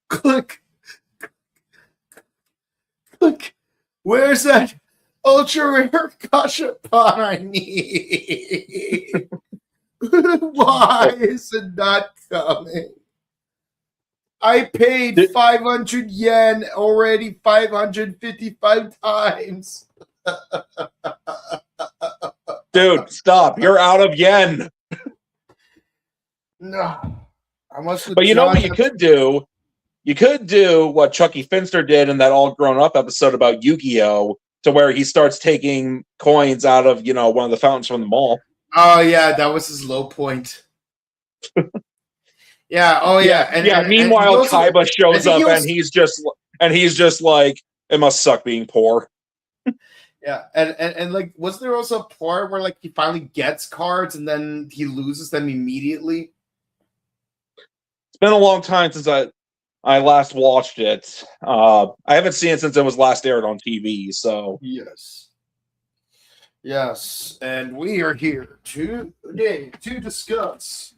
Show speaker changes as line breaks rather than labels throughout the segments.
Click. Click. Where's that ultra rare Gashapon I need? Why is it not coming? I paid 500 yen already 555 times.
Dude, stop. You're out of yen.
No.
But you know what you could do? You could do what Chucky Finster did in that All Grown Up episode about Yu-Gi-Oh! To where he starts taking coins out of, one of the fountains from the mall.
Oh, yeah, that was his low point. Yeah, oh, yeah.
And meanwhile, Kaiba shows up and he's just like, it must suck being poor.
Yeah, and like, was there also a part where like he finally gets cards and then he loses them immediately?
It's been a long time since I last watched it. I haven't seen it since it was last aired on TV. So
yes, and we are here today to discuss.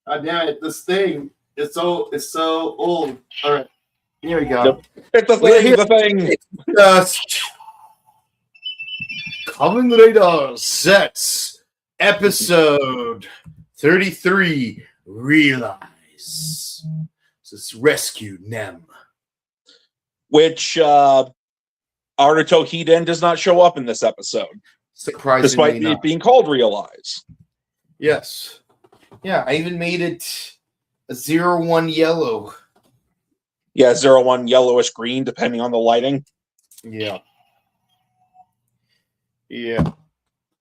Damn it! This thing is so old. All right, here we go.
It's the thing.
Kamen Rider Zeztz, episode 33. Realize. Let's rescue Nem.
Which Aruto Hiden does not show up in this episode.
Surprisingly,
despite it being called Realize.
Yes. Yeah, I even made it a 01 yellow.
Yeah, 01 yellowish green, depending on the lighting.
Yeah. Yeah.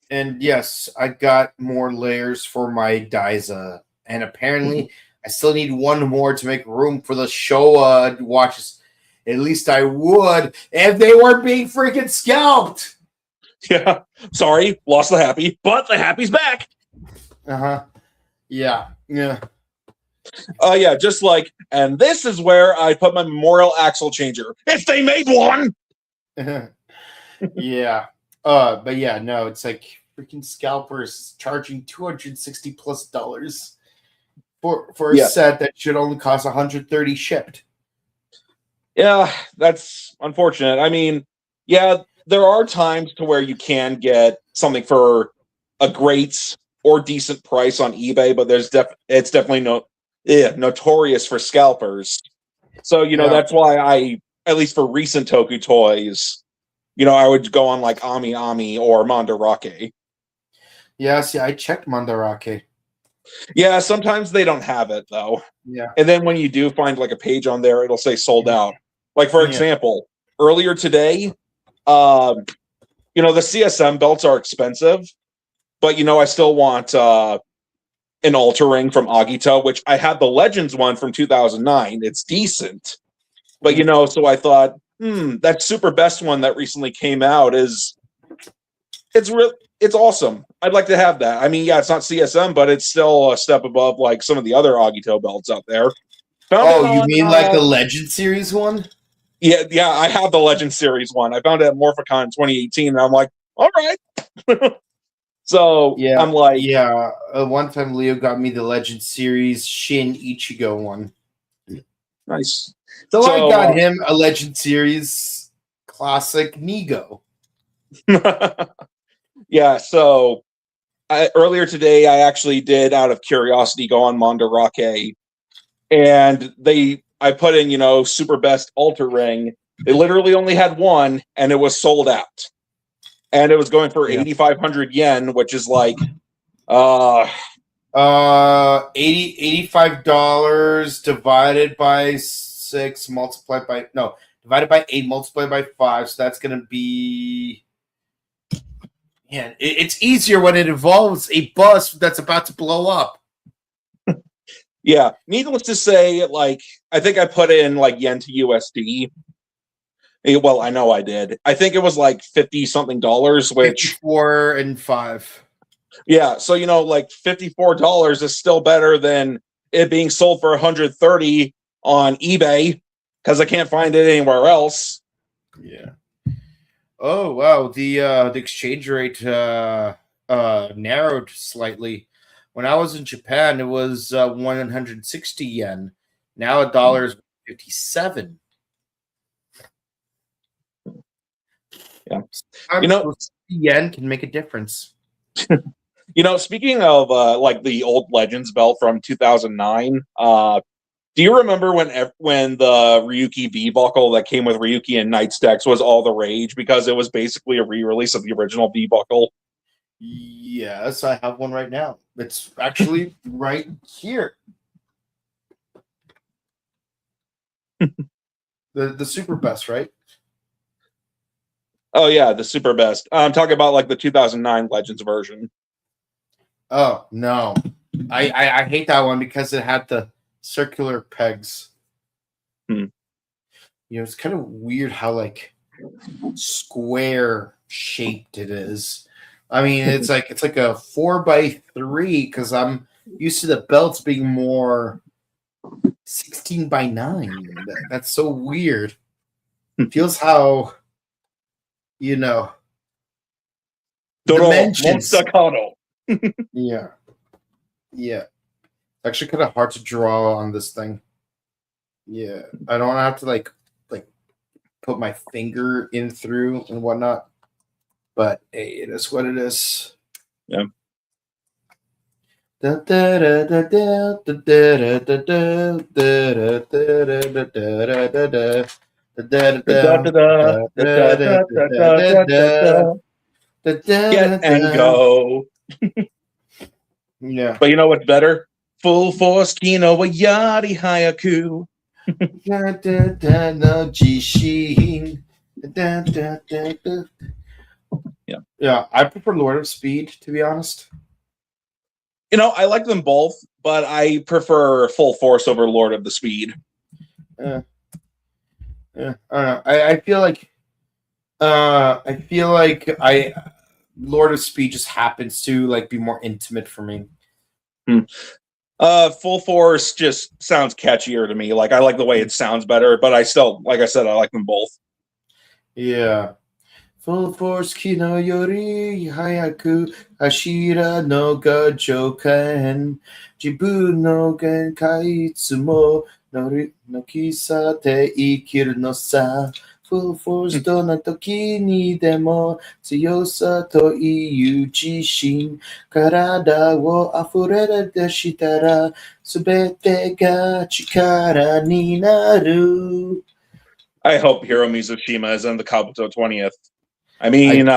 And yes, I got more layers for my Daiza. And apparently, I still need one more to make room for the Showa watches. At least I would if they weren't being freaking scalped.
Yeah. Sorry, lost the happy, but the happy's back.
Uh-huh. Yeah. Yeah.
Yeah, just like, and this is where I put my memorial axle changer. If they made one!
Yeah. But yeah, no, it's like freaking scalpers charging $260+ for a set that should only cost 130 shipped.
Yeah, that's unfortunate. I mean, yeah, there are times to where you can get something for a great or decent price on eBay, but it's definitely notorious for scalpers. So, that's why I, at least for recent Toku toys, I would go on like Ami Ami or Mandarake.
Yeah, see, I checked Mandarake.
Yeah, sometimes they don't have it, though.
Yeah.
And then when you do find like a page on there, it'll say sold out. Like, for example, earlier today, the CSM belts are expensive, but, I still want an Alter Ring from Agito, which I had the Legends one from 2009. It's decent. But, so I thought, that super best one that recently came out it's awesome. I'd like to have that. I mean, yeah, it's not CSM, but it's still a step above like some of the other Agito belts out there.
You mean like the Legend Series one?
Yeah, I have the Legend Series one. I found it at Morphicon in 2018, and I'm like, all right. So
yeah,
I'm like,
one time Leo got me the Legend Series Shin Ichigo one.
Nice.
So I got him a Legend Series Classic Nigo.
Yeah, so earlier today, I actually did, out of curiosity, go on Mandarake, and I put in, super best Alter Ring. They literally only had one, and it was sold out. And it was going for 8,500 yen, which is like
$85 divided by 6 divided by 8 multiplied by 5. So that's gonna be it's easier when it involves a bus that's about to blow up.
Yeah, needless to say, like, I think I put in like yen to USD. Well, I know I did. I think it was like $50-something, which
4 and 5.
Yeah, so like $54 is still better than it being sold for $130 on eBay, because I can't find it anywhere else.
Yeah. Oh wow, the exchange rate narrowed slightly. When I was in Japan, it was 160 yen. Now a dollar is 57.
Yeah.
Sometimes yen can make a difference.
Speaking of like the old Legends belt from 2009, do you remember when the Ryuki V buckle that came with Ryuki and Knight's decks was all the rage because it was basically a re-release of the original V buckle?
Yes, I have one right now. It's actually right here. The super best, right?
Oh yeah, the super best. I'm talking about like the 2009 Legends version.
Oh no, I hate that one because it had the circular pegs. It's kind of weird how like square shaped it is. I mean, it's like a 4x3 because I'm used to the belts being more 16x9. That's so weird. It feels how dimensions. Yeah. Actually, kind of hard to draw on this thing. Yeah, I don't have to like put my finger in through and whatnot. But hey, it is what it is.
Yeah. Get and go.
Yeah.
But you know what's better? Full force Kino wa Yari Hayaku.
No Jishin. Yeah, I prefer Lord of Speed, to be honest.
I like them both, but I prefer Full Force over Lord of the Speed.
Yeah, I don't know. I feel like Lord of Speed just happens to like be more intimate for me.
Full Force just sounds catchier to me. Like I like the way it sounds better, but I still, like I said, I like them both.
Yeah. Full force kino yori hayaku hashira no ga joukan jibun no genkai itsumo no kisate ikiru no sa full force どんな時にでも強さという自信体を溢れ出したらすべてが力になる
I hope Hiro Mizushima is in the Kabuto 20th. I mean,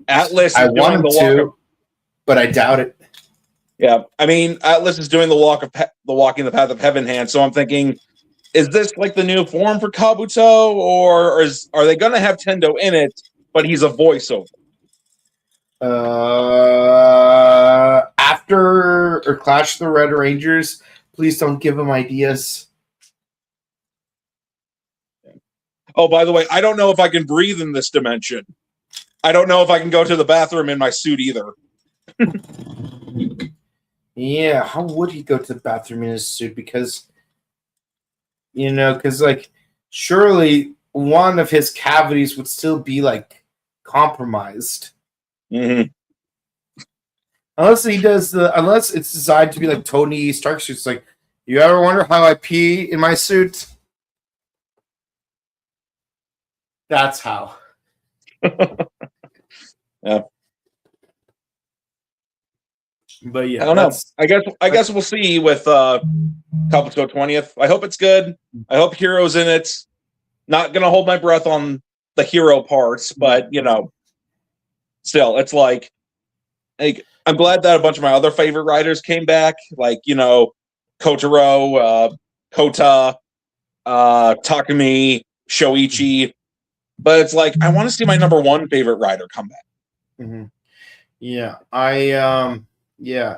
Atlas
I
is
want
doing
him
the walk
to, but I doubt it.
Yeah, I mean, Atlas is doing the walking the path of heaven hand. So I'm thinking, is this like the new form for Kabuto, or are they going to have Tendo in it, but he's a voiceover?
After or Clash of the Red Rangers, please don't give him ideas.
Oh, by the way, I don't know if I can breathe in this dimension. I don't know if I can go to the bathroom in my suit either.
Yeah, how would he go to the bathroom in his suit? Because like surely one of his cavities would still be like compromised.
Mm-hmm.
Unless it's designed to be like Tony Stark suits. Like, you ever wonder how I pee in my suit? That's how.
Yeah.
But yeah,
I don't know. I guess we'll see with Kabuto 20th. I hope it's good. I hope Hero's in it. Not gonna hold my breath on the hero parts, but still, it's like I'm glad that a bunch of my other favorite writers came back, like Kotaro, Kota, Takumi, Shoichi. But it's like I want to see my number one favorite writer come back.
Mm-hmm. Yeah, yeah.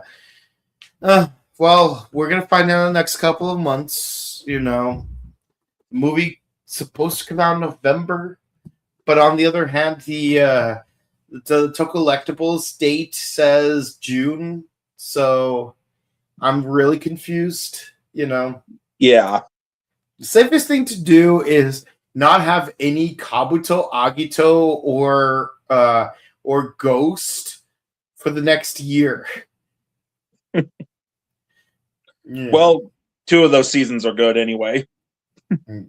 Well, we're gonna find out in the next couple of months. Movie supposed to come out in November, but on the other hand, the Tokollectibles date says June, so I'm really confused.
Yeah.
The safest thing to do is not have any Kabuto, Agito, or Ghost for the next year. Yeah.
Well, 2 of those seasons are good anyway.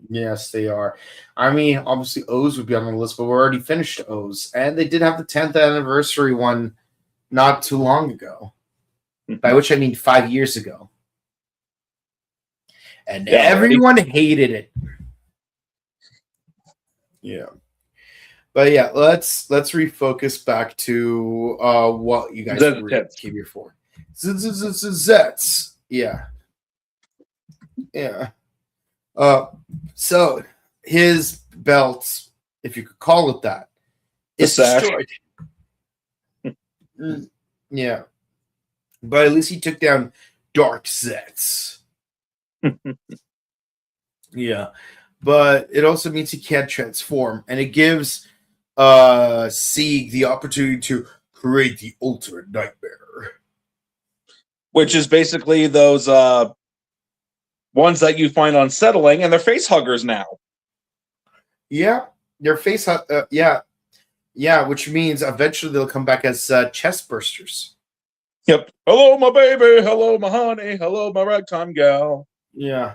Yes, they are. I mean, obviously O's would be on the list, but we're already finished O's, and they did have the 10th anniversary one not too long ago. By which I mean 5 years ago. And
Yeah,
everyone hated it. Yeah. But yeah, let's refocus back to what you guys came here for. Zeztz. Yeah. Yeah. So his belt, if you could call it that, is destroyed. Yeah. But at least he took down Dark Zeztz. Yeah. But it also means he can't transform, and it gives Sieg the opportunity to create the ultimate nightmare.
Which is basically those ones that you find unsettling, and they're face huggers now.
Yeah. Their face yeah, which means eventually they'll come back as chest bursters.
Yep. Hello, my baby. Hello, my honey. Hello, my ragtime gal.
Yeah.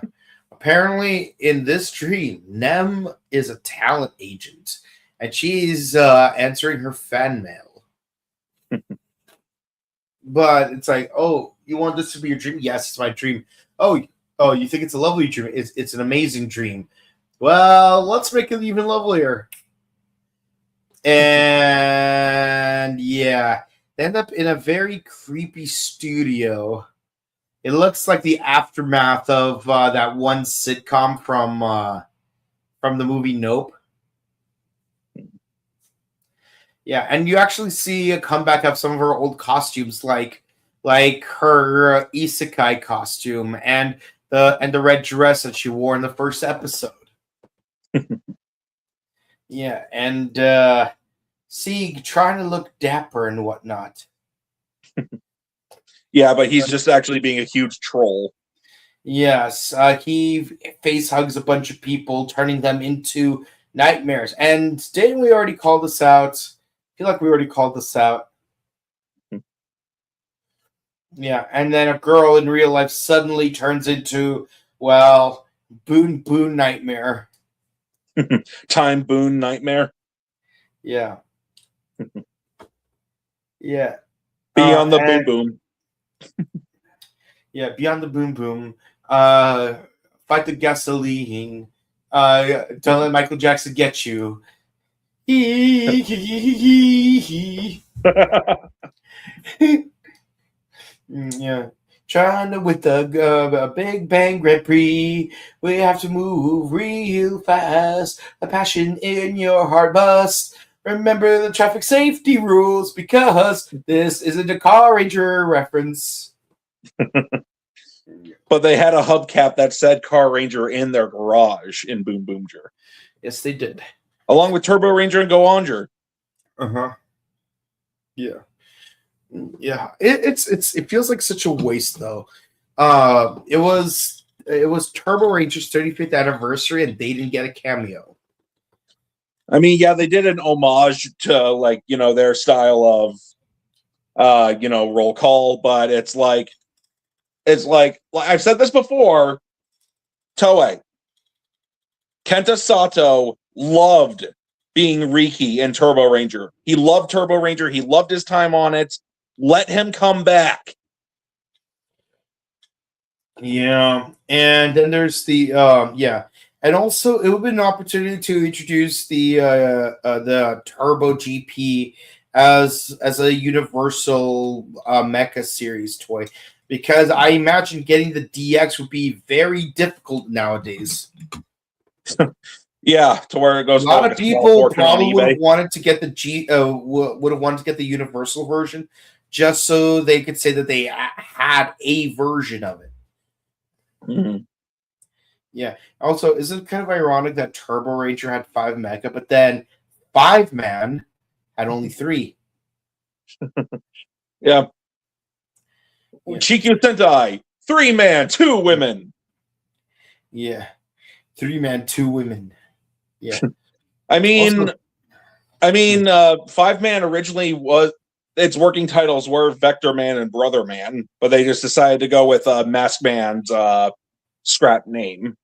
Apparently, in this dream, Nem is a talent agent, and she's answering her fan mail. But it's like, oh, you want this to be your dream? Yes, it's my dream. Oh, you think it's a lovely dream? It's an amazing dream. Well, let's make it even lovelier. And yeah, they end up in a very creepy studio. It looks like the aftermath of that one sitcom from the movie Nope. Yeah, and you actually see a comeback of some of her old costumes, like her isekai costume and the red dress that she wore in the first episode. Yeah, and Sieg trying to look dapper and whatnot.
Yeah, but he's just actually being a huge troll.
Yes, he face hugs a bunch of people, turning them into nightmares. And didn't we already call this out? I feel like we already called this out. Yeah, and then a girl in real life suddenly turns into, well, Boon Nightmare.
Time Boon Nightmare.
Yeah. Yeah.
Beyond the Boom Boom.
Yeah, Beyond the Boom Boom. Fight the gasoline. Don't let Michael Jackson get you. Yeah. Trying to with a Big Bang Grand Prix. We have to move real fast. The passion in your heart must remember the traffic safety rules, because this isn't a Car Ranger reference.
But they had a hubcap that said Car Ranger in their garage in Boom Boomger.
Yes, they did.
Along with Turbo Ranger and Go Onger.
Uh-huh. Yeah. Yeah. It feels like such a waste though. It was Turbo Ranger's 35th anniversary and they didn't get a cameo.
I mean, yeah, they did an homage to, like, you know, their style of roll call, but it's like I've said this before, Toei. Kenta Sato loved being Riki in Turbo Ranger. He loved Turbo Ranger. He loved his time on it. Let him come back.
Yeah. And then there's the and also it would be an opportunity to introduce the Turbo GP as a universal mecha series toy, because I imagine getting the DX would be very difficult nowadays.
Yeah, to where it goes.
A lot of people probably would have wanted to get the would have wanted to get the universal version, just so they could say that they had a version of it.
Mm-hmm.
Yeah. Also, is it kind of ironic that Turbo Ranger had 5 mecha, but then 5-man had only 3?
Yeah. Chikyu Sentai, 3-man, 2 women.
Yeah. 3-man, 2 women. Yeah.
I mean,
Also,
5-man originally was its working titles were Vector Man and Brother Man, but they just decided to go with Mask Man's scrap name.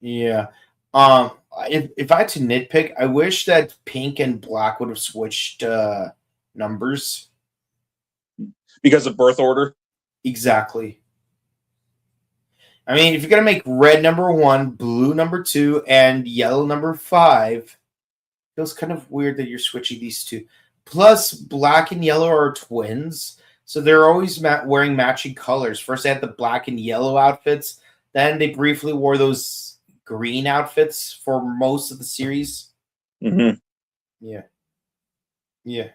yeah. If I had to nitpick, I wish that Pink and Black would have switched numbers.
Because of birth order?
Exactly. I mean, if you're gonna make red number 1, blue number 2, and yellow number 5, it feels kind of weird that you're switching these two. Plus, black and yellow are twins, so they're always wearing matching colors. First, they had the black and yellow outfits. Then they briefly wore those green outfits for most of the series.
Mm-hmm.
Yeah.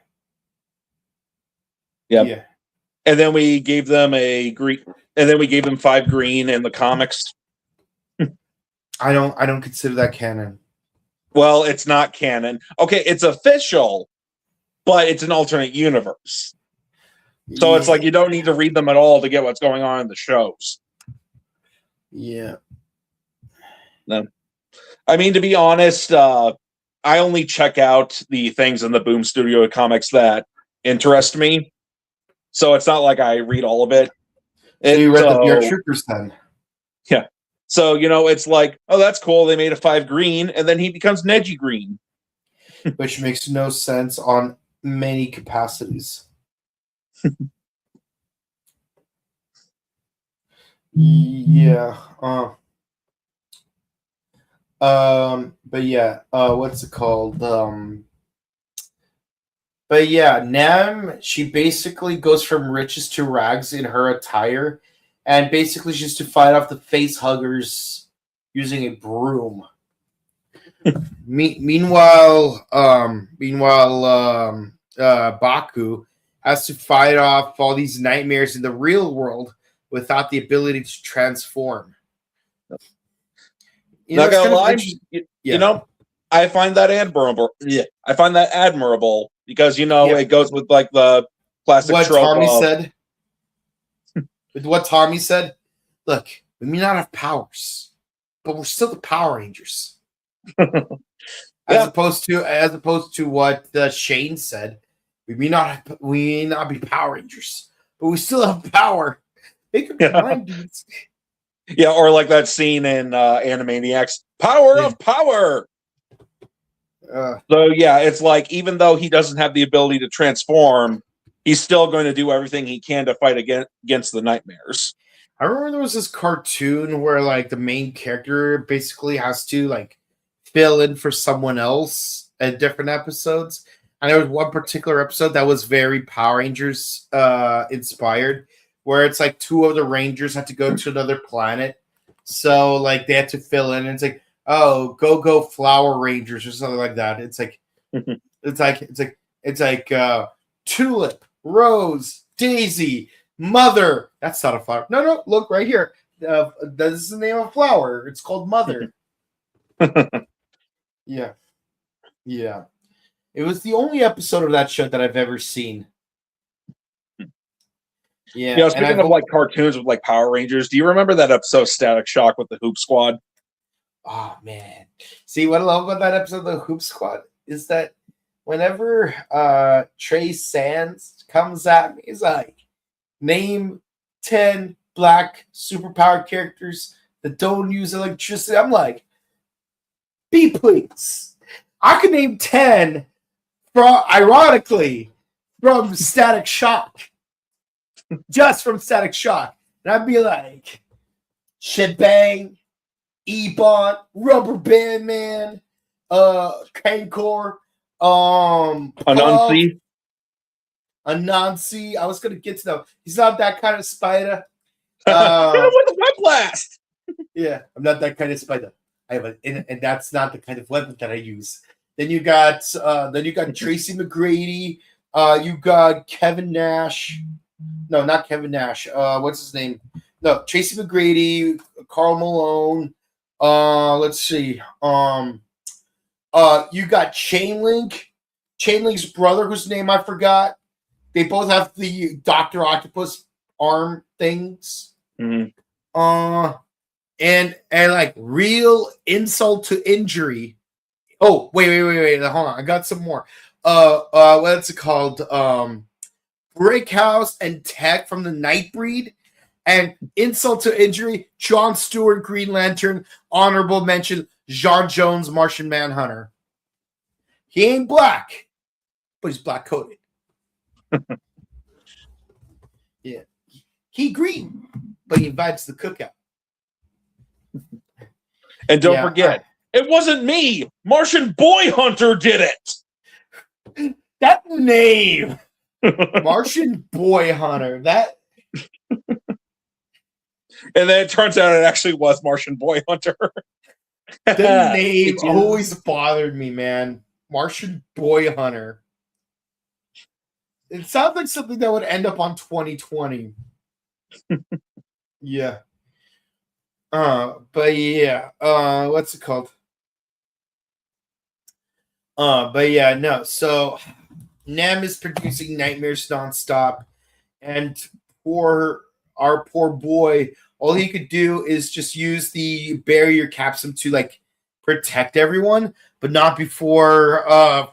And then we gave them a green, and then we gave them 5 green in the comics.
I don't consider that canon.
Well, it's not canon. Okay, it's official, but it's an alternate universe. So it's like you don't need to read them at all to get what's going on in the shows.
Yeah.
No. I mean, to be honest, I only check out the things in the Boom Studio comics that interest me. So it's not like I read all of it.
So you read the VR Troopers then?
Yeah. So, it's like, oh, that's cool. They made a 5 green, and then he becomes Neji Green.
Which makes no sense on many capacities. Yeah. But yeah, what's it called? But yeah, Nam, she basically goes from riches to rags in her attire, and basically she's to fight off the face huggers using a broom. Meanwhile, Baku has to fight off all these nightmares in the real world without the ability to transform.
Not gonna lie, I find that admirable. Yeah, I find that admirable because it goes with like the classic
what
trope
Tommy
of,
said. With what Tommy said, look, we may not have powers, but we're still the Power Rangers. As opposed to what Shane said, we may not be Power Rangers, but we still have power. They could be mind dudes.
Yeah, or like that scene in Animaniacs, Power of Power. So yeah, it's like even though he doesn't have the ability to transform, he's still going to do everything he can to fight against the nightmares.
I remember there was this cartoon where like the main character basically has to like fill in for someone else at different episodes. And there was one particular episode that was very Power Rangers inspired, where it's like 2 of the Rangers had to go to another planet. So like they had to fill in, and it's like, oh, go Flower Rangers or something like that. It's like it's like Tulip, Rose, Daisy, Mother. That's not a flower. No, look right here. This is the name of a flower. It's called Mother. Yeah. It was the only episode of that show that I've ever seen. Yeah.
Speaking of like cartoons with like Power Rangers, do you remember that episode Static Shock with the Hoop Squad?
Oh man. See, what I love about that episode of the Hoop Squad is that whenever Trey Sands comes at me, he's like, name 10 black superpowered characters that don't use electricity. I'm like, B please. I could name 10 ironically from Static Shock. Just from Static Shock. And I'd be like, Shebang, Ebon, Rubber Band Man, Kankor,
Anansi.
I was gonna get to know. He's not that kind of spider.
With a web blast.
Yeah, I'm not that kind of spider. I have and that's not the kind of weapon that I use. Then you got Tracy McGrady. You got Kevin Nash. No, not Kevin Nash. What's his name? No, Tracy McGrady, Carl Malone. Let's see. You got Chainlink. Chainlink's brother, whose name I forgot. They both have the Dr. Octopus arm things.
Mm-hmm.
and like real insult to injury. Oh, wait. Hold on. I got some more. What's it called? Brickhouse and Tech from the Nightbreed. And insult to injury, Jon Stewart, Green Lantern. Honorable mention, Jar Jones, Martian Manhunter. He ain't black, but he's black coated. Yeah. He green, but he invites the cookout.
And don't forget, it wasn't me. Martian Boy Hunter did it.
That name, Martian Boy Hunter. That.
And then it turns out it actually was Martian Boy Hunter.
The name always bothered me, man. Martian Boy Hunter. It sounds like something that would end up on 2020. Yeah. But yeah. What's it called? But yeah, no. So Nam is producing nightmares nonstop, and our poor boy, all he could do is just use the barrier capsule to like protect everyone, but not before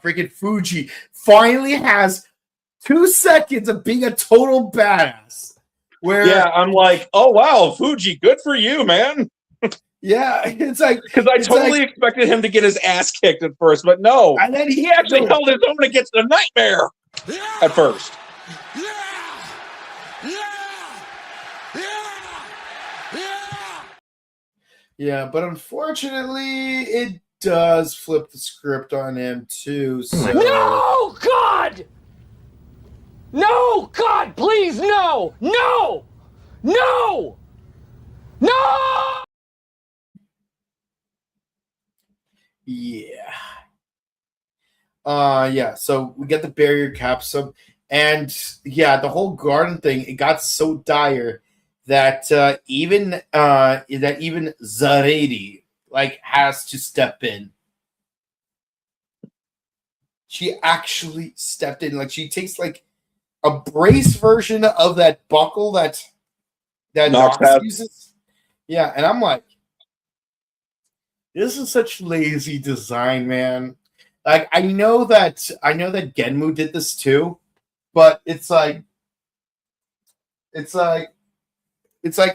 freaking Fuji finally has 2 seconds of being a total badass. Where
I'm like, oh wow, Fuji, good for you, man.
Yeah, it's like
because I totally expected him to get his ass kicked at first, but no,
and then
he actually held his own against a nightmare at first.
Yeah, but unfortunately, it does flip the script on him too. So.
No, God! No, God, please, no! No! No! No!
Yeah. Yeah, so we get the barrier capsule, and yeah, the whole garden thing, it got so dire that even Zaredi like has to step in. She actually stepped in. Like she takes like a brace version of that buckle that Nox uses. Yeah, and I'm like, this is such lazy design, man. Like I know that Genmu did this too, but it's like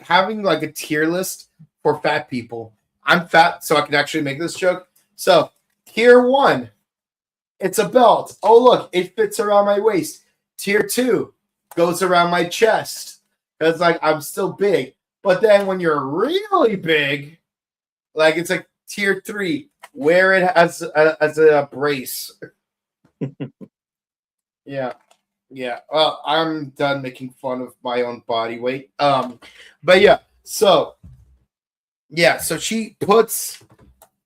having like a tier list for fat people. I'm fat, so I can actually make this joke. So tier 1, it's a belt. Oh look, it fits around my waist. Tier 2 goes around my chest. It's like I'm still big. But then when you're really big, like it's like tier 3, wear it as a brace. Yeah. Well, I'm done making fun of my own body weight. But yeah, so she puts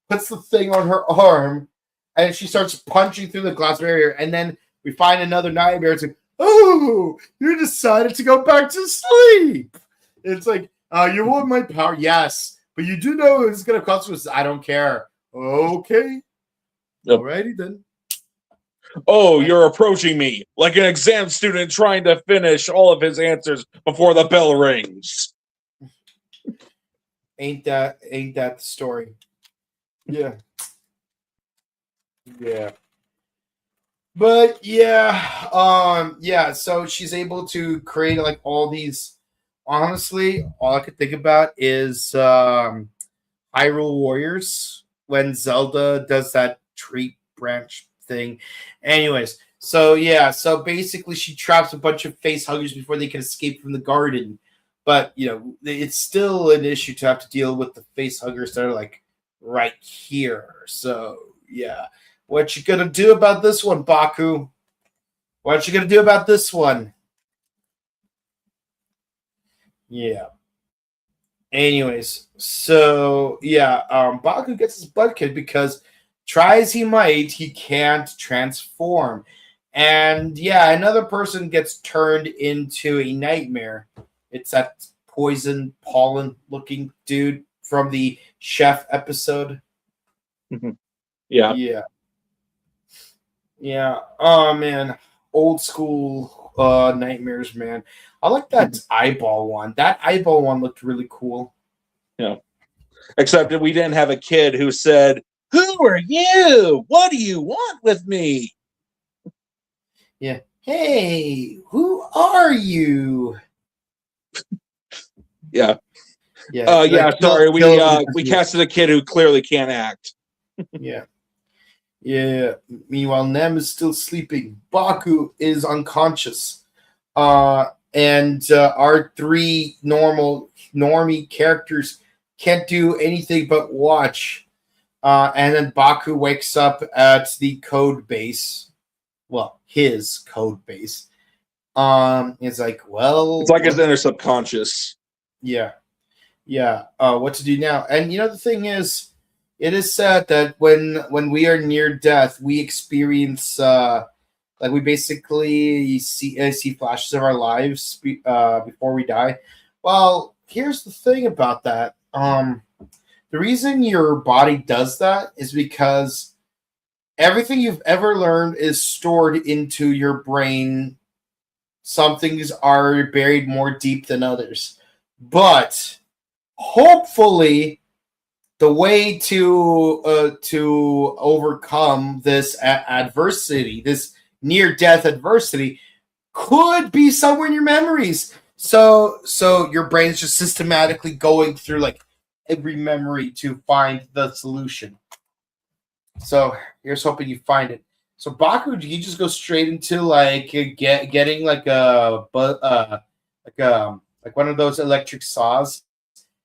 the thing on her arm, and she starts punching through the glass barrier, and then we find another nightmare. It's like, oh, you decided to go back to sleep. It's like, you want my power? Yes. But you do know it's going to cost us. I don't care. Okay. Yep. Alrighty then.
Oh, you're approaching me like an exam student trying to finish all of his answers before the bell rings.
Ain't that the story? Yeah. Yeah. But yeah, so she's able to create like all these. Honestly, all I could think about is Hyrule Warriors when Zelda does that tree branch thing. Anyways, so basically she traps a bunch of face huggers before they can escape from the garden. But it's still an issue to have to deal with the face huggers that are like right here. So yeah. What you gonna do about this one, Baku? What you gonna do about this one? Yeah. Anyways, so yeah, Baku gets his butt kicked because try as he might, he can't transform. And yeah, another person gets turned into a nightmare. It's that poison pollen looking dude from the chef episode.
Yeah.
Oh man, old school nightmares, man. I like that eyeball one. That eyeball one looked really cool.
Yeah. Except that we didn't have a kid who said, "Who are you? What do you want with me?"
Yeah. Hey, who are you?
Yeah.
Yeah.
Yeah. Sorry, we
Yeah.
casted a kid who clearly can't act.
Yeah. Yeah. Meanwhile, Nem is still sleeping. Baku is unconscious. And our three normie characters can't do anything but watch. And then Baku wakes up at the code base. Well, his code base. It's like, well,
It's like his inner subconscious.
yeah. What to do now? And the thing is, it is said that when we are near death, we experience like we basically see flashes of our lives before we die. Well, here's the thing about that. The reason your body does that is because everything you've ever learned is stored into your brain. Some things are buried more deep than others, but hopefully the way to overcome this adversity, this near-death adversity, could be somewhere in your memories. So your brain's just systematically going through like every memory to find the solution. So here's hoping you find it. So Baku, you just go straight into like getting like like one of those electric saws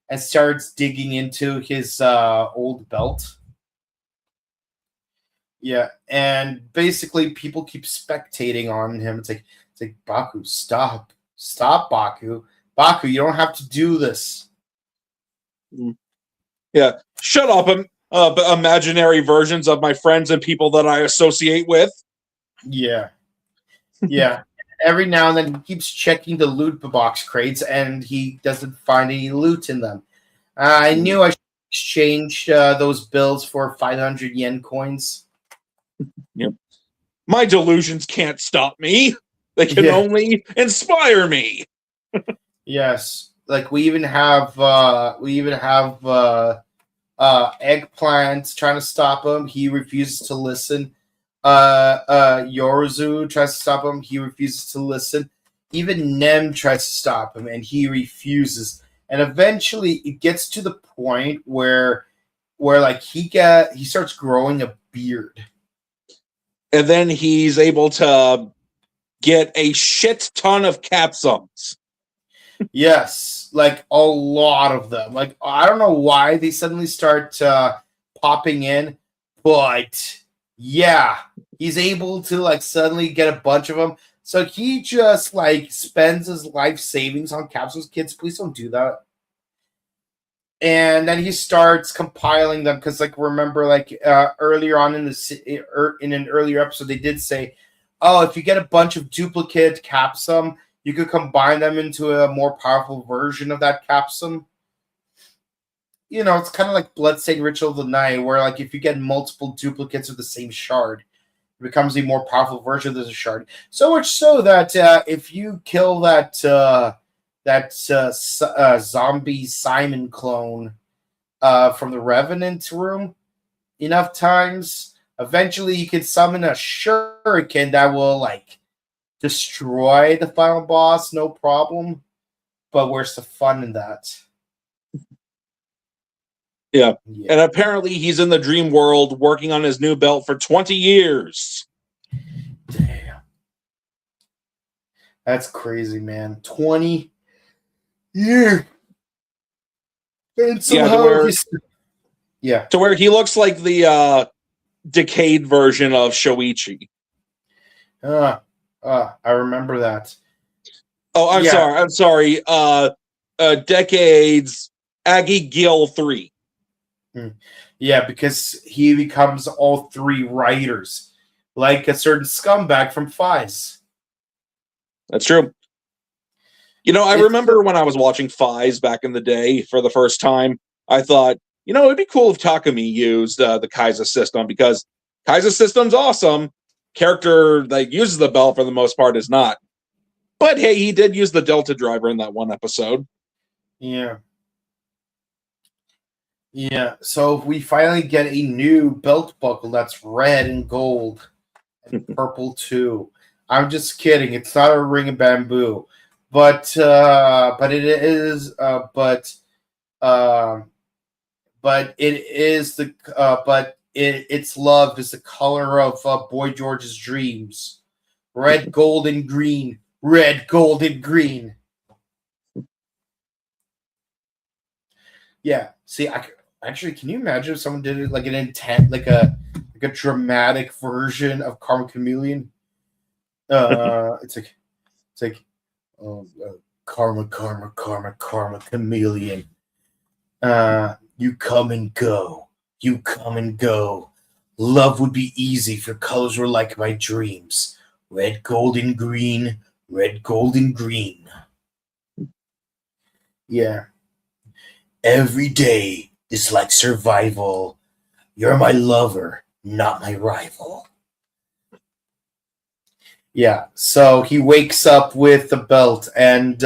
and starts digging into his old belt. Yeah, and basically people keep spectating on him. It's like Baku, stop, Baku, you don't have to do this.
Yeah, shut up, imaginary versions of my friends and people that I associate with.
Yeah. Every now and then he keeps checking the loot box crates, and he doesn't find any loot in them. I knew I should exchange those bills for 500 yen coins.
Yep. My delusions can't stop me. They can only inspire me.
Yes, like we even have Eggplant trying to stop him. He refuses to listen. Yoruzu tries to stop him. He refuses to listen. Even Nem tries to stop him, and he refuses. And eventually, it gets to the point where like he starts growing a beard,
and then he's able to get a shit ton of capsums.
Yes, like a lot of them. Like I don't know why they suddenly start popping in, but yeah, he's able to like suddenly get a bunch of them. So he just like spends his life savings on capsules. Kids, please don't do that. And then he starts compiling them because, like, remember, like earlier on in an earlier episode, they did say, "Oh, if you get a bunch of duplicate capsum, you could combine them into a more powerful version of that capsum." It's kind of like Bloodstained Ritual of the Night, where like if you get multiple duplicates of the same shard, it becomes a more powerful version of the shard. So much so that if you kill that zombie Simon clone from the Revenant room enough times, eventually you can summon a shuriken that will like destroy the final boss, no problem. But where's the fun in that?
Yeah. And apparently he's in the dream world working on his new belt for 20 years.
Damn. That's crazy, man. 20 years. And somehow
to where he looks like the decayed version of Shoichi.
I remember that.
Oh, I'm sorry. Decades Aggie Gill 3.
Yeah, because he becomes all three writers, like a certain scumbag from Fies.
That's true. I remember when I was watching Fies back in the day for the first time, I thought, it'd be cool if Takumi used the Kaiza system, because Kaiza system's awesome. Character that uses the belt for the most part is not. But hey, he did use the Delta driver in that one episode.
Yeah. Yeah, so we finally get a new belt buckle that's red and gold and purple too. I'm just kidding. It's not a ring of bamboo, but it is. Uh, but it is the but its love is the color of Boy George's dreams. Red, gold, and green. Red, gold, and green. Yeah. See, actually, can you imagine if someone did it like an intent, like a dramatic version of Karma Chameleon? It's like karma, karma, karma, karma chameleon. You come and go. You come and go. Love would be easy if your colors were like my dreams. Red, gold, and green. Red, gold, and green. Yeah. Every day is like survival. You're my lover, not my rival. Yeah, so he wakes up with the belt and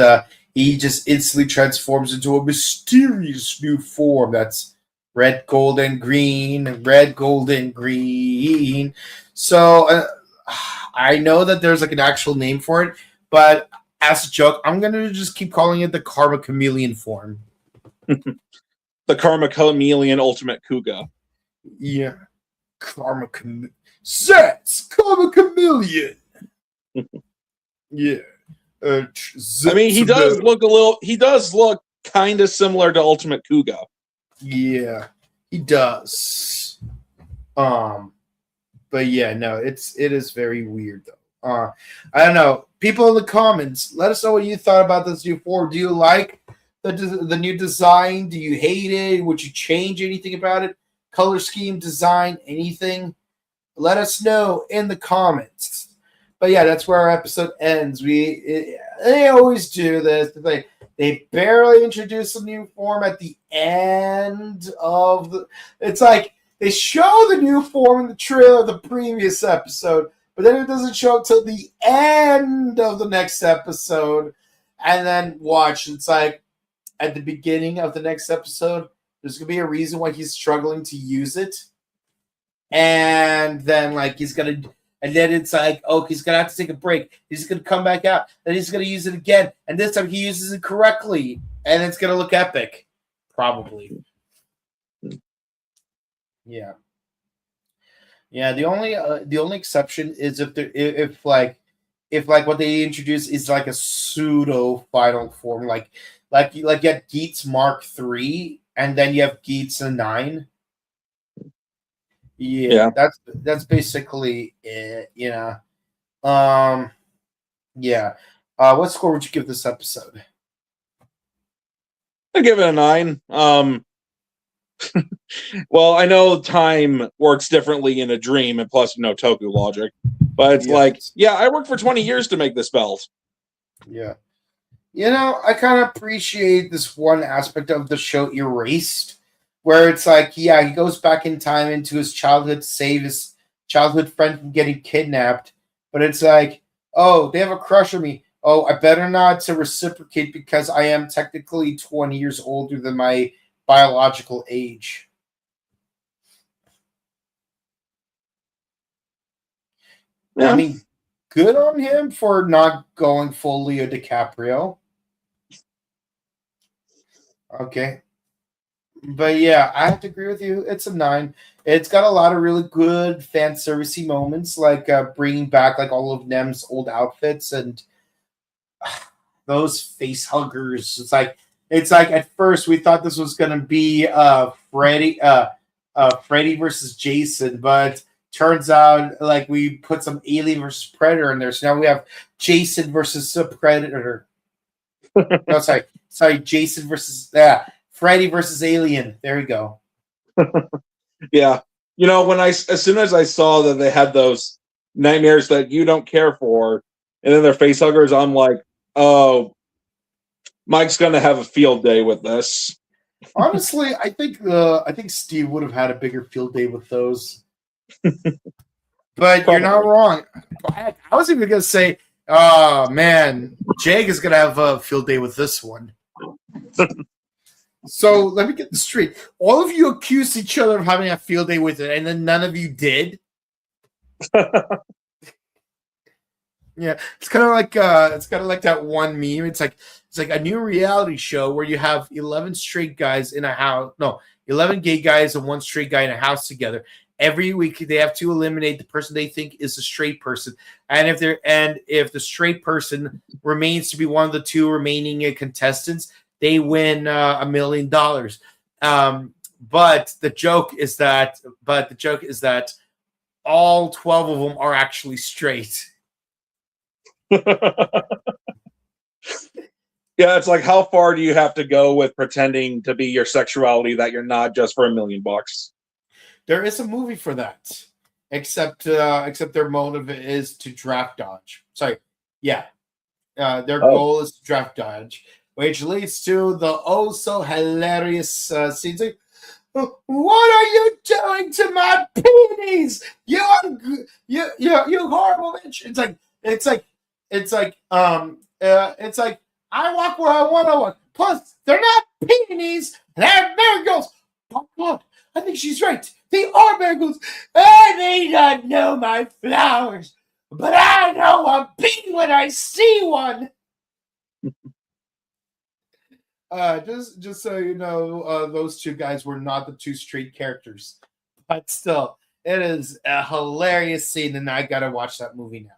he just instantly transforms into a mysterious new form that's red, gold, and green. Red, gold, and green. So I know that there's like an actual name for it, but as a joke, I'm going to just keep calling it the Karma Chameleon form.
The Karma Chameleon Ultimate Kuga.
Yeah. Karma Chameleon. Zeztz! Karma Chameleon! Yeah.
I mean, he does look kind of similar to Ultimate Kuga.
Yeah, he does. But yeah, no, it is very weird though. I don't know. People in the comments, let us know what you thought about this new form. Do you like the new design? Do you hate it? Would you change anything about it? Color scheme, design, anything? Let us know in the comments. But yeah, that's where our episode ends. They always do this. They barely introduce a new form at the end of the. It's like they show the new form in the trailer of the previous episode, but then it doesn't show up till the end of the next episode. And then watch. It's like at the beginning of the next episode, there's gonna be a reason why he's struggling to use it, and then like he's gonna. And then it's like, oh, he's going to have to take a break. He's going to come back out. Then he's going to use it again. And this time he uses it correctly. And it's going to look epic. Probably. Yeah. Yeah, the only exception is if what they introduce is like a pseudo final form. Like you have Geats Mark III, and then you have Geats 9. Yeah, that's basically it, you know. Yeah. What score would you give this episode?
I give it a 9. Well, I know time works differently in a dream, and plus, Toku logic. But it's I worked for 20 years to make this belt.
Yeah. I kind of appreciate this one aspect of the show Erased, where it's like, he goes back in time into his childhood to save his childhood friend from getting kidnapped. But it's like, oh, they have a crush on me. Oh, I better not to reciprocate because I am technically 20 years older than my biological age. Yeah. I mean, good on him for not going full Leo DiCaprio. Okay. But yeah, I have to agree with you. It's a 9. It's got a lot of really good fan servicey moments, like bringing back like all of Nem's old outfits and those face huggers. It's like at first we thought this was gonna be Freddy versus Jason, but turns out like we put some Alien versus Predator in there, so now we have Jason versus Predator. No, sorry, Jason versus Freddy versus Alien. There we go.
Yeah. As soon as I saw that they had those nightmares that you don't care for, and then their face huggers, I'm like, oh, Mike's gonna have a field day with this.
Honestly, I think Steve would have had a bigger field day with those. But you're not wrong. I was even gonna say, oh man, Jag is gonna have a field day with this one. So let me get this straight. All of you accused each other of having a field day with it, and then none of you did. Yeah, it's kind of like that one meme. It's like a new reality show where you have 11 straight guys in a house. No, 11 gay guys and one straight guy in a house together. Every week they have to eliminate the person they think is a straight person, and if the straight person remains to be one of the two remaining contestants, they win $1 million. But the joke is that all 12 of them are actually straight.
Yeah, it's like, how far do you have to go with pretending to be your sexuality that you're not, just for $1 million?
There is a movie for that, except their motive is to draft dodge. Sorry, yeah, their goal is to draft dodge, which leads to the oh so hilarious scenes like, "What are you doing to my peonies? You horrible bitch!" It's like I walk where I want to walk. Plus, they're not peonies; they're marigolds. Oh God, I think she's right. They are marigolds. I may not know my flowers, but I know a bee when I see one. Just so you know, those two guys were not the two straight characters, but still, it is a hilarious scene, and I gotta watch that movie now.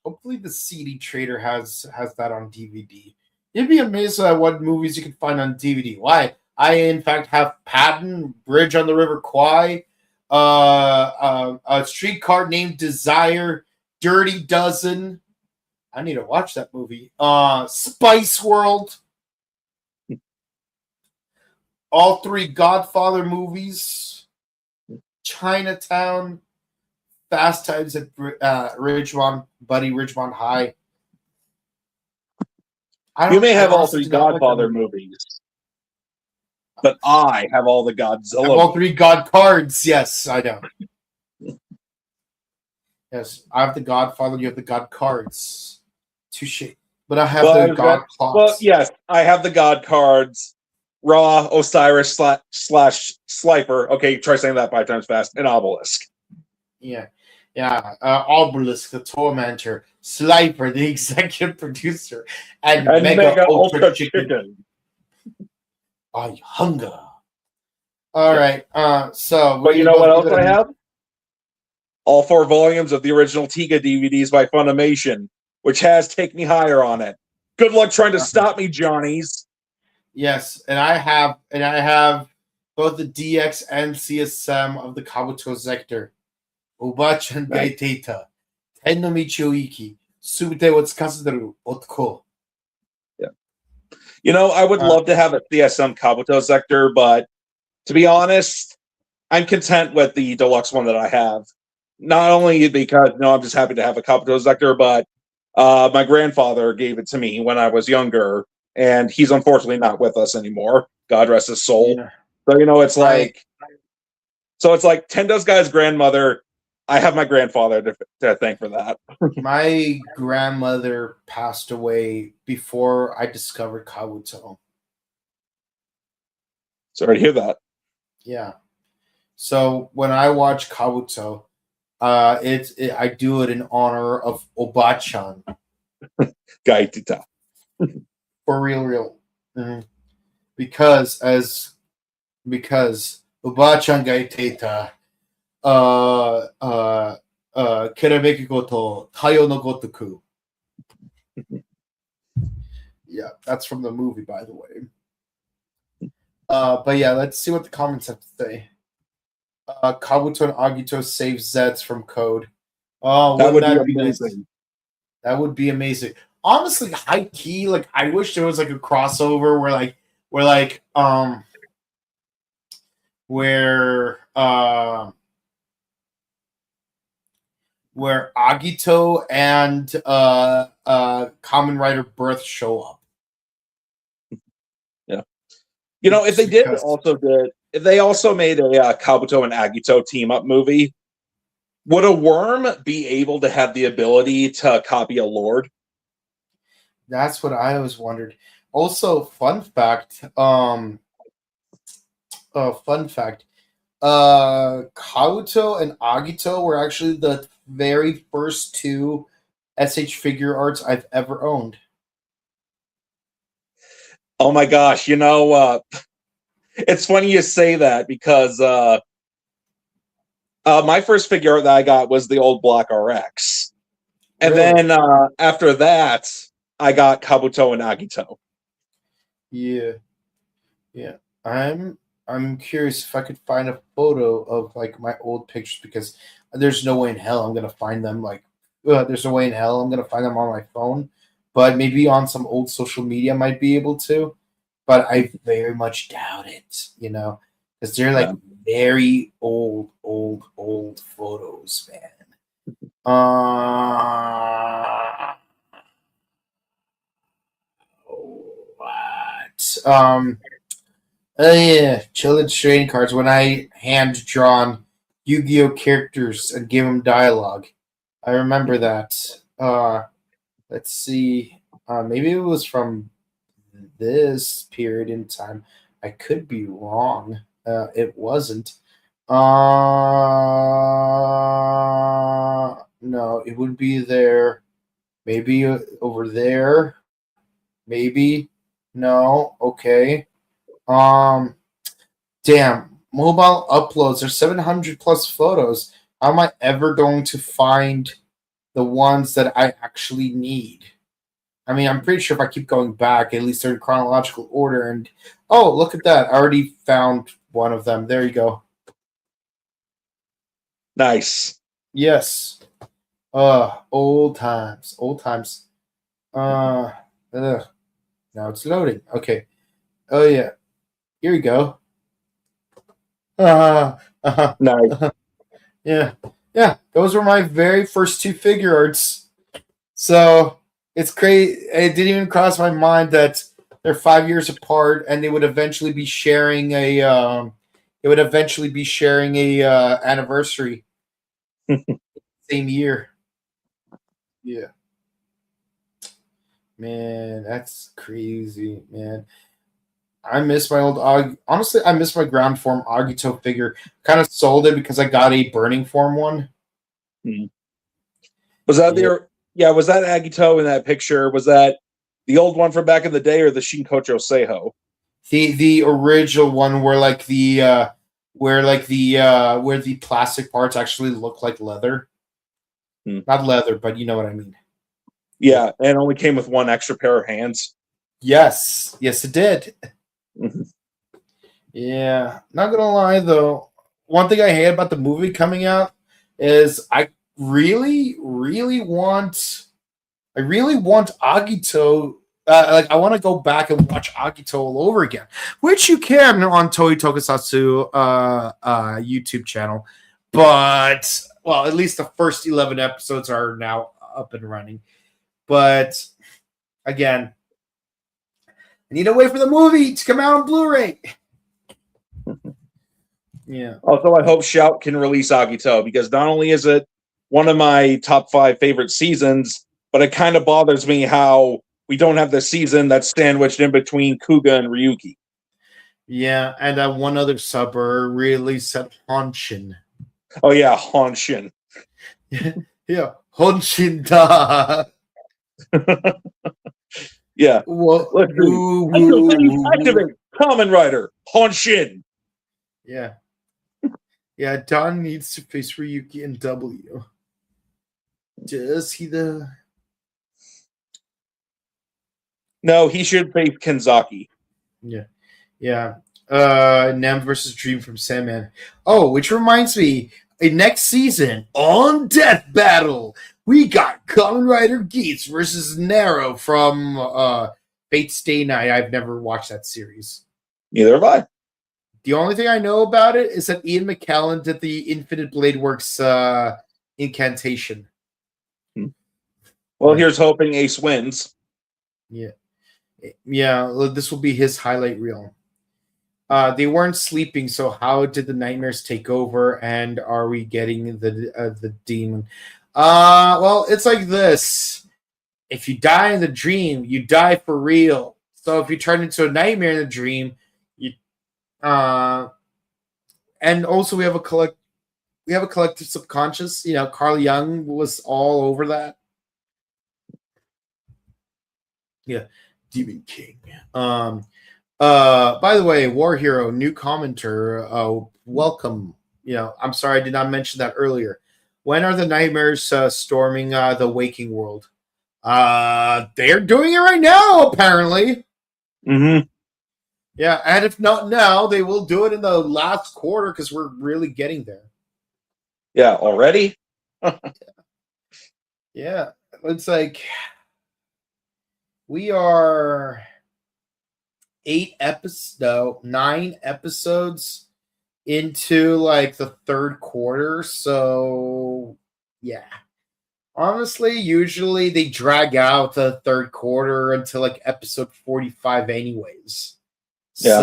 Hopefully, the CD Trader has that on DVD. You'd be amazed at what movies you can find on DVD. Why? I, in fact, have Patton, Bridge on the River Kwai, a Streetcar Named Desire, Dirty Dozen. I need to watch that movie. Spice World. All 3 Godfather movies. Chinatown. Fast Times at Ridgemont High.
You may have all 3 Godfather movies, but I have all the Godzilla.
All 3 God cards. Yes, I know. Yes, I have the Godfather. You have the God cards. Touche. But I have the God clocks.
Well, yes, I have the God cards. Ra, Osiris slash Slifer. Okay, try saying that 5 times fast. And Obelisk.
Yeah. Obelisk, the tormentor. Slifer, the executive producer. And Mega Ultra Chicken. I hunger. All right.
But you know what else I have? All 4 volumes of the original Tiga DVDs by Funimation, which has Take Me Higher on it. Good luck trying to stop me, Johnnies.
Yes, and I have both the DX and CSM of the Kabuto Sector. Obachan Gaiteta. Ten no Michi Iki. Subite wa Tsukasudaru Otoko.
Yeah. You know, I would love to have a CSM Kabuto Sector, but to be honest, I'm content with the deluxe one that I have. Not only because, I'm just happy to have a Kabuto Sector, but my grandfather gave it to me when I was younger, and he's unfortunately not with us anymore. God rest his soul. Yeah. So, it's like Tendo's guy's grandmother. I have my grandfather to thank for that.
My grandmother passed away before I discovered Kabuto.
Sorry to hear that.
Yeah. So when I watch Kabuto, I do it in honor of Obachan.
Gaitita.
For real. Mm-hmm. Because Obachan Gaiteta Kerebeki goto Tayo no gotoku. Yeah, that's from the movie, by the way. But yeah, let's see what the comments have to say. Kabuto and Agito save Zeztz from Code. Oh,
that would be amazing.
Nice? That would be amazing. Honestly, high key, I wish there was a crossover where Agito and Kamen Rider Birth show up.
Yeah. If they also made a Kabuto and Agito team-up movie, would a worm be able to have the ability to copy a lord?
That's what I always wondered. Also, fun fact. Fun fact. Kabuto and Agito were actually the very first two SH figure arts I've ever owned.
Oh my gosh, it's funny you say that because my first figure art that I got was the old Block RX. And
Really?
then after that, I got Kabuto and Agito.
Yeah. Yeah. I'm curious if I could find a photo of like my old pictures because there's no way in hell I'm gonna find them there's no way in hell I'm gonna find them on my phone. But maybe on some old social media I might be able to. But I very much doubt it, because they're like very old photos, man. What? Oh yeah, children's trading cards. When I hand drawn Yu-Gi-Oh characters and give them dialogue, I remember that. Let's see. Maybe it was from this period in time. I could be wrong. It wasn't. No, it would be there. Maybe over there. Maybe. No. Okay. Damn. Mobile uploads. There's 700 plus photos. How am I ever going to find the ones that I actually need? I mean, I'm pretty sure if I keep going back, at least they're in chronological order. And oh, look at that! I already found one of them. There you go.
Nice.
Yes. Old times. Old times. Now it's loading. Okay. Oh yeah. Here we go.
Nice.
Yeah. Yeah. Those were my very first two figure arts. So it's crazy. It didn't even cross my mind that they're 5 years apart, and they would eventually be sharing a. Anniversary. Same year. Yeah. Man, that's crazy, man. I miss my old honestly, I miss my ground form Agito figure. Kind of sold it because I got a burning form one.
Was that was that Agito in that picture? Was that the old one from back in the day or the Shinkocho Seiho?
The original one where the plastic parts actually look like leather. Not leather, but you know what I mean.
Yeah, and it only came with one extra pair of hands.
Yes, it did. Yeah, not gonna lie though. One thing I hate about the movie coming out is I really want Agito. I want to go back and watch Agito all over again, which you can on Toei Tokusatsu YouTube channel. But well, at least the first 11 episodes are now up and running. But again, I need to wait for the movie to come out on Blu-ray. Yeah.
Also, I hope Shout can release Agito because not only is it one of my top 5 favorite seasons, but it kind of bothers me how we don't have the season that's sandwiched in between Kuga and Ryuki.
Yeah, and one other subber really said Honshin.
Oh yeah, Honshin.
Yeah, Honshin da.
Yeah.
Well,
activate Kamen Rider Honshin.
Yeah. Yeah, Don needs to face Ryuki and W. Does he though?
No, he should face Kenzaki.
Yeah. Yeah. Nem versus Dream from Sandman. Oh, which reminds me, next season on Death Battle, we got Kamen Rider Geats versus Nero from Fate's Day Night. I've never watched that series.
Neither have I.
The only thing I know about it is that Ian McKellen did the Infinite Blade Works incantation.
Well, here's hoping Ace wins.
Yeah. Yeah, this will be his highlight reel. They weren't sleeping, so how did the nightmares take over? And are we getting the demon? Well, it's like this: if you die in the dream, you die for real. So if you turn into a nightmare in a dream, you and also we have a collective subconscious. You know, Carl Jung was all over that. Yeah, Demon King. By the way, War Hero, new commenter. Welcome. You know, I'm sorry I did not mention that earlier. When are the nightmares storming the waking world? They're doing it right now, apparently.
Mm-hmm.
Yeah, and if not now, they will do it in the last quarter because we're really getting there.
Yeah, already?
Yeah, it's like we are 9 episodes into like the third quarter. So yeah, honestly, usually they drag out the third quarter until like episode 45 anyways.
Yeah.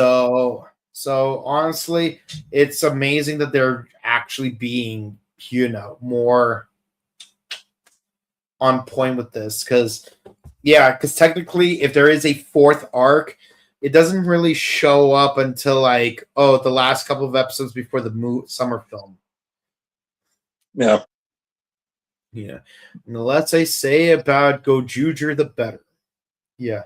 So honestly, it's amazing that they're actually being, you know, more on point with this because technically if there is a fourth arc, it doesn't really show up until like the last couple of episodes before the summer film.
Yeah.
Yeah. And the less I say about Gojuger, the better. Yeah.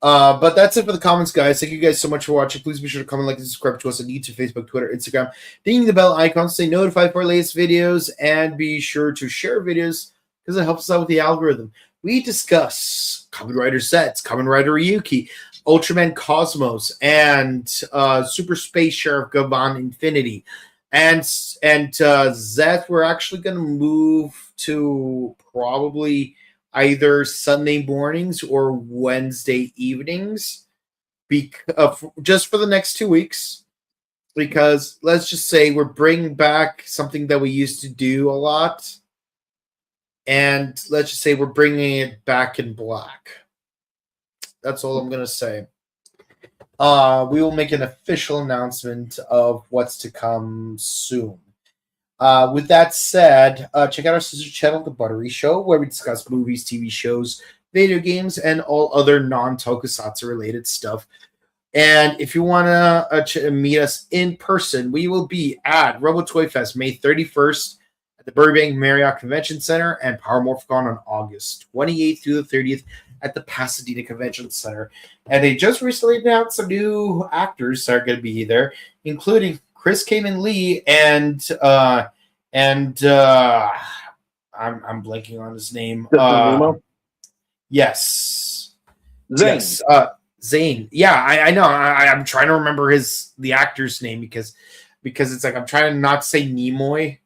But that's it for the comments, guys. Thank you guys so much for watching. Please be sure to comment, like, and subscribe to us on YouTube, Facebook, Twitter, Instagram. Ding the bell icon to stay notified for our latest videos, and be sure to share videos because it helps us out with the algorithm. We discuss Kamen Rider Zeztz, Kamen Rider Ryuki, Ultraman Cosmos, and Super Space Sheriff Gaban Infinity. And Zeth, we're actually going to move to probably either Sunday mornings or Wednesday evenings, just for the next 2 weeks. Because let's just say we're bringing back something that we used to do a lot. And let's just say we're bringing it back in black. That's all I'm going to say. We will make an official announcement of what's to come soon. With that said, check out our sister channel, The Buttery Show, where we discuss movies, TV shows, video games, and all other non-tokusatsu related stuff. And if you want to meet us in person, we will be at Robo Toy Fest May 31st at the Burbank Marriott Convention Center and Power Morphicon on August 28th through the 30th at the Pasadena Convention Center. And they just recently announced some new actors that are going to be there, including Chris Kamen Lee and I'm blanking on his name. Yes.
Zane.
Yes. Zane. Yeah, I know. I'm trying to remember the actor's name because it's like I'm trying to not say Nimoy,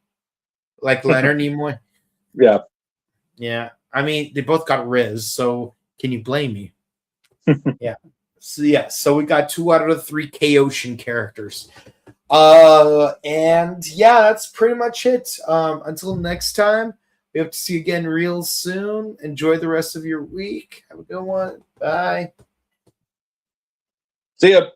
like Leonard Nimoy.
Yeah.
Yeah. I mean, they both got Riz, so can you blame me? Yeah. So we got 2 out of the 3 K-Ocean characters. And yeah, that's pretty much it. Until next time, we hope to see you again real soon. Enjoy the rest of your week. Have a good one. Bye.
See ya.